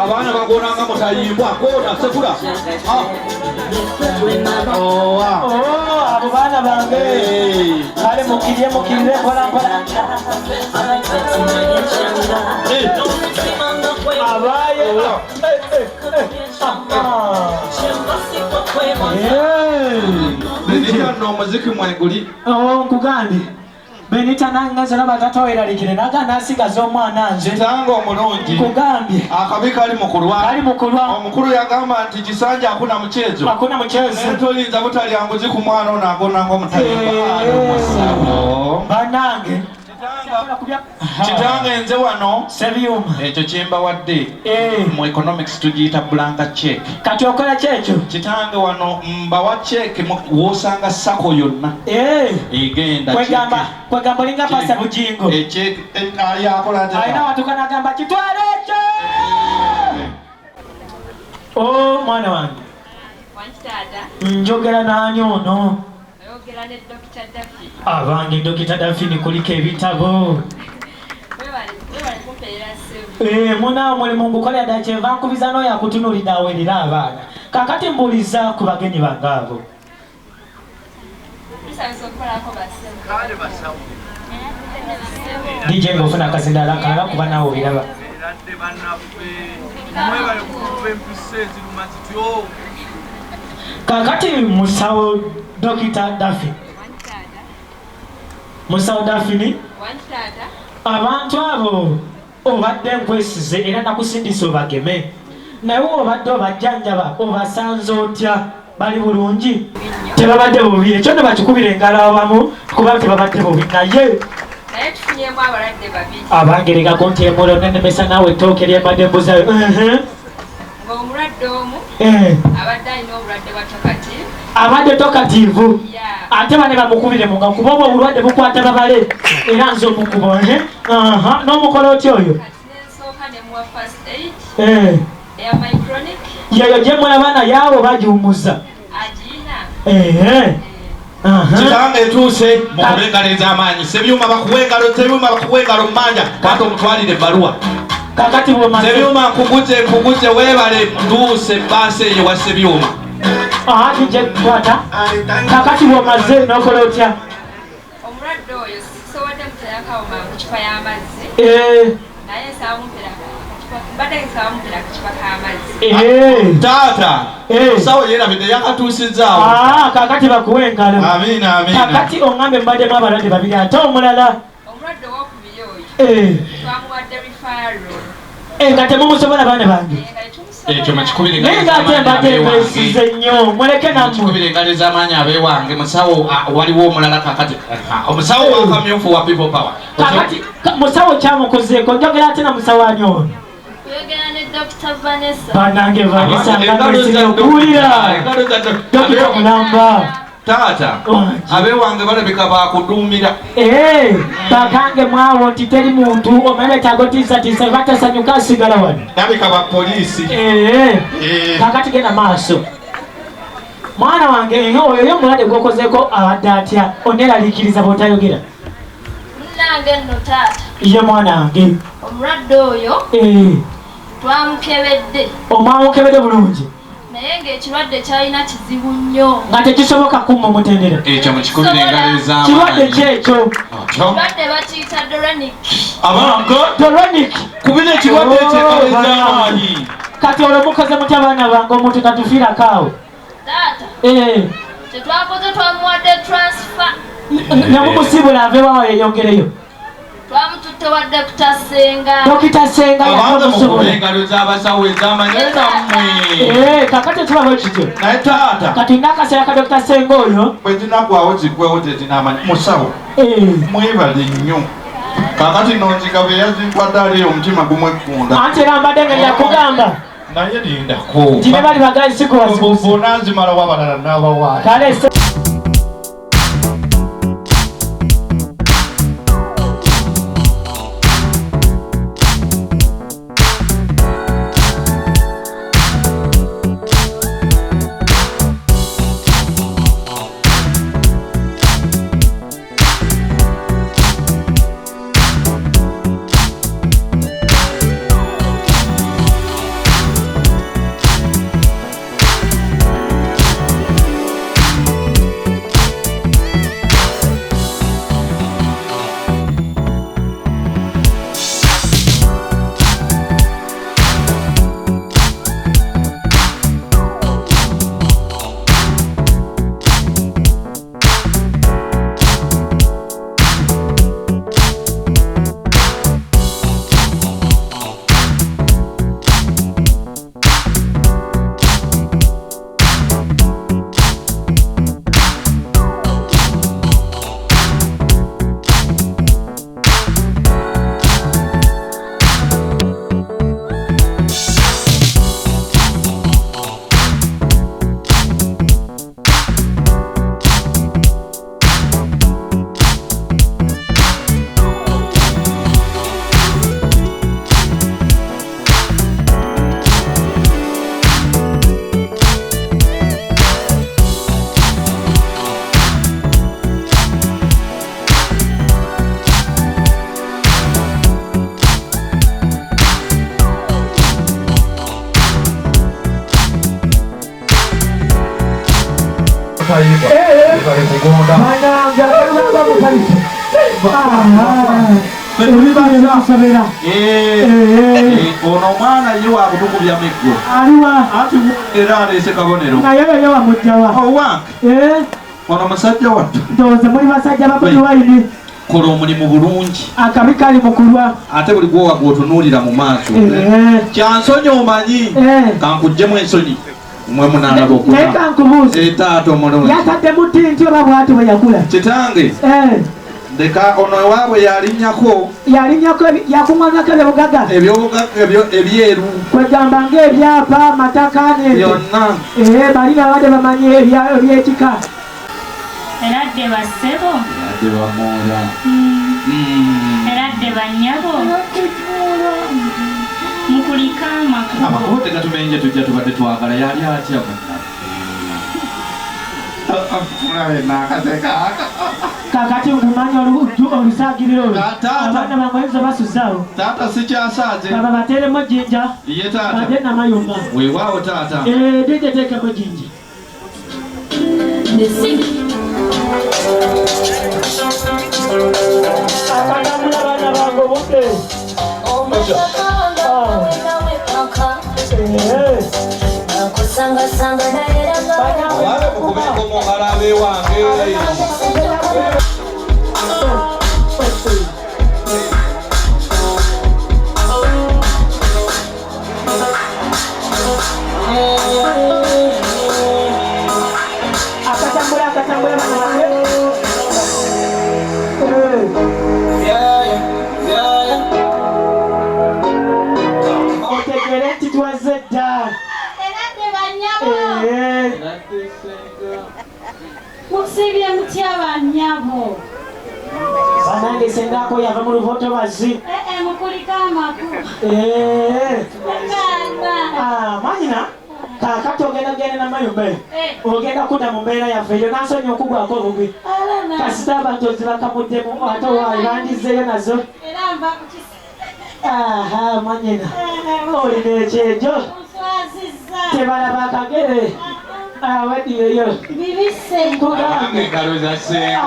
Abaana bagonanga mutayimbwa kona sekula. Oh, abo baana bange. Kale mukirire kola kola. Abaye. Benita no muziki mweguli. Nkugambye. Benita nangaza nabatata weralikire nagana asigaza omwana nje. Kitango omulungi. Nkugambye. Akabi kali mukulwa. Kali mukulwa. Omukulu yagamba nti kisanja hakuna mchezo. Hakuna mchezo. Netolinza butali anguzi ku mwana onagona ng'omutayimba. Banange. Kitange nze wano sebyuma ekyo kyemba wadde mu economics tugiyita blanka check. Kati okola kyekyo kitange wano mbawa check wosanga sako yonna egenda kwegamba olinga pasa bujingo yakola alina watuka nagamba kitwale ekyo. Mwana wange njogera nani ono? Abange Dr. Daffy kuliko ebitabo. Muna mulimu ngukolera dda kyenva nkubiza n'oyo akutunuulira awerera abaana. Kakati mbuuliza ku bagenyi bange abo. DJ ng'ofuna akazindala kalala kuba naawe obiraba. Kakati musawo Dr. Daffy. Musawo Daffy ni? Abantu abo obadde nkwesize era nakusindisa obageme. Naye obadde obajjanjaba obasanze otya bali bulungi? Tebabadde bubi. Ekyo ne bakikubira engalo abamu kuba tebabadde bubi. Naye tufunyemu abalwadde babiri. Abangereka nti emulo nenemesa naawe ettooke lyembadde mbuzayo. Ng'omulwadde omu abadde alina obulwadde bwa tokativu. Abadde tokativu. Ate bane bamukubire mu ngalo kuba obwo obulwadde bukwata babale era nze omukubo. N'omukola otya oyo? Nsooka ne muwa first aid. Eya micronic. Yeyo gye mulabana yaabo bagiwumuza. Agiina. kitange etuuse mukuba engalo ez'amaanyi. Sebyuma bakuwa engalo mu manja kwata omutwalire ebbaluwa. Kakati bwomaze Sebyuma nkuguze weebale ntuuse bbaasi eyo wa Sebyuma. Kijja kukwata. Kakati bwomaze n'okola otya? Omulwadde oyo sisowadde mutayakawoma mu kipa y'amazzi. Naye nsaba mumpera akakipa k'amazzi. Taata sawo yeerabidde yakatuusizaawo. Kakati bakuwe engalo. Amiina. Kakati oŋŋambe mbaddemu abalwadde babiri ate omulala. Omulwadde owokubiri oyo twamuwadde referral. Nga temumusobola baana bange. Ekyo mukikubire naye ng'ate mbadde mbesize nnyo muleke nammwe. Mukikubire engalo ez'amaanyi abeewange musawo waliwo omulala kakati. Omusawo wakamyufu wa people power. Kakati musawo kyamukozeeko njogera ate na musawo ani ono? Kuyogera ne Dr. Vanessa. Banange Vanessa nga mwesine okuwulira. Dr. Mulamba. Taata abeewange balabika bakuduumira. Bakange mwawo nti teri muntu omanye tagotiisatiisa batasanyuka asigala wano. Nabika ba poliisi. Kakati genda maaso. Mwana wange oyo omulwadde gwokozeeko abadde atya oneeraliikiriza bw'otayogera. Munnange nno taata. Ye mwana wange. Omulwadde oyo twamukebedde. Omwamukebedde bulungi. Naye ng'ekirwadde kyalina kizibu nnyo. Nga tekisoboka kumma omutendera. Ekyo mukikubira engalo ez'amaanyi. Kirwadde kyekyo. Kirwadde bakiyita Doronic. Abange Doronic. kubira ekirwadde eky'engalo ez'amaanyi. Kati olwo mukoze mutya baana bange omuntu tatufiirako awo. Taata. Tetwakoze twamuwadde transfer. Namumusibula aveewawo yeyongereyo. Twamututte wa Dr. Senga. Dr. Senga yamusobola. Engalo z'abasawo ez'amaanyi nammwe. Kakati kibaho kityo. Naye taata. Kati n'akaseera ka Dr. Senga oyo. Bwe zinaggwawo ziggwewo tezinaamanyi. Musawo. Mwebale nnyo. Kakati nonzigaba yazikwadde aliyo omutima gumwekkunda. Anti era mbadde nga yakugamba. Naye lindako. Nti ne bali bagazi sikuwasibuzi. Bonanzimalawo abalala n'abawaayi. Kale mutayibwa bali kugonda bananga baba mukalise ono omwana ye wa kutukubya miggo aliwa ati era alese kabonero naye wamujjawa owange ono musajja wattu ndowooza muli basajja babuli waini kola omulimu bulungi akabi kali mukulwa ate buli gwowa gwotunuulira mu maaso kyansonyi omanyi kankuggyemu ensonyi mwe munaana naye kankubuuza taata omulungi yatadde mutinti oba bwati bwe yakula kitange leka ono ewaabwe yalinnyako yakuŋŋanyako ebyobugaga ebyeru kwegamba ng'ebyapa amataka byonna bali babadde bamanyi ebyekika era dde bassebo adde bamuula era dde bannyabo mukulika amakubo tegatumenje tujja tubadde twagala yali atya kakati ngumanyi olusaagiriro olwo abaana bamweza basuzaawo taata sikyasaaze baba bateremu ejjinja ye taata ate namayumba weewaawo taata dije teekemu ejjinja akatambula baana bange obudde ababe mukubeko mungalabe wange akatambula baana bange otegere nti twaze dda musibye mutya bannyabo banange sengako yava mu luvotobazi mukulika amaku manyina kakati ogenda gende namayumba ogenda kudda mu mbeera yaffe eyo nansonyi okugwako obugwi kasita abantu ozibakamuddemu ate waayi bandizeeyo nazo manyina olina ekyejo tebalaba akagere wediyoyo bibise engalo zasenga